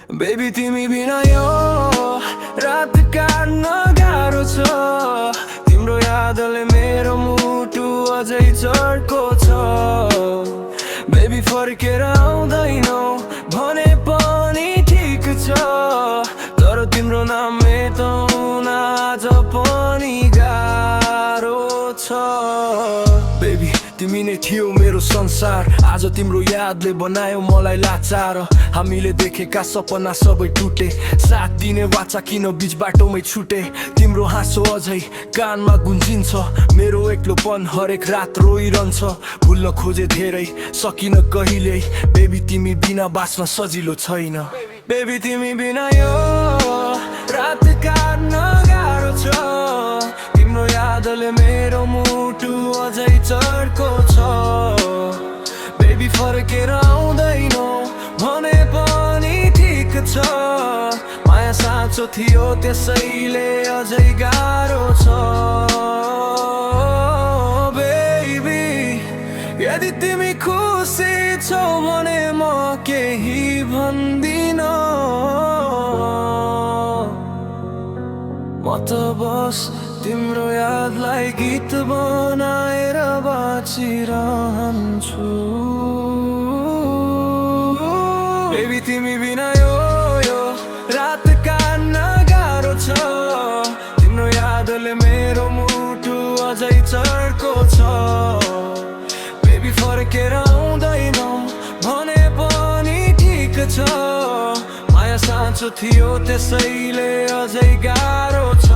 Baby तिमी बिना यो रात काट्न गाह्रो छ। तिम्रो यादले मेरो मुटु अझै चर्को छ। बेबी फर्केर आउँदैनौ भने पनि ठिक छ, तर तिम्रो नाम मेटाउन आज पनि गाह्रो छ। बेबी तिमी नै थियौ मेरो संसार, आज तिम्रो यादले बनायो मलाई लाचार। हामीले देखेका सपना सबै टुटे, साथ दिने वाचा किन बिच बाटोमै छुटे। तिम्रो हाँसो अझै कानमा गुन्जिन्छ, मेरो एक्लोपन हरेक रात रोइरहन्छ। भुल्न खोजे धेरै सकिन कहिल्यै, बेबी तिमी बिना बाँच्न सजिलो छैन। बेबी तिमी बिना यो रात काट्न गाह्रो छ। तिम्रो यादले मेरो मुटु अझै चर्को छ। बेबी फर्केर आउँदैनौ भने पनि ठिक छ, माया साँचो थियो त्यसैले अझै गाह्रो छ। बेबी यदि तिमी खुसी छौ भने म केही भन्दिन, म त बस तिम्रो यादलाई गीत बनाएर बाँचिरहन्छु। बेबी तिमी बिना यो रात काट्न गाह्रो छ। तिम्रो यादले मेरो मुटु अझै चर्को छ। बेबी फर्केर आउँदैनौ भने पनि ठिक छ, माया साँचो थियो त्यसैले अझै गाह्रो छ।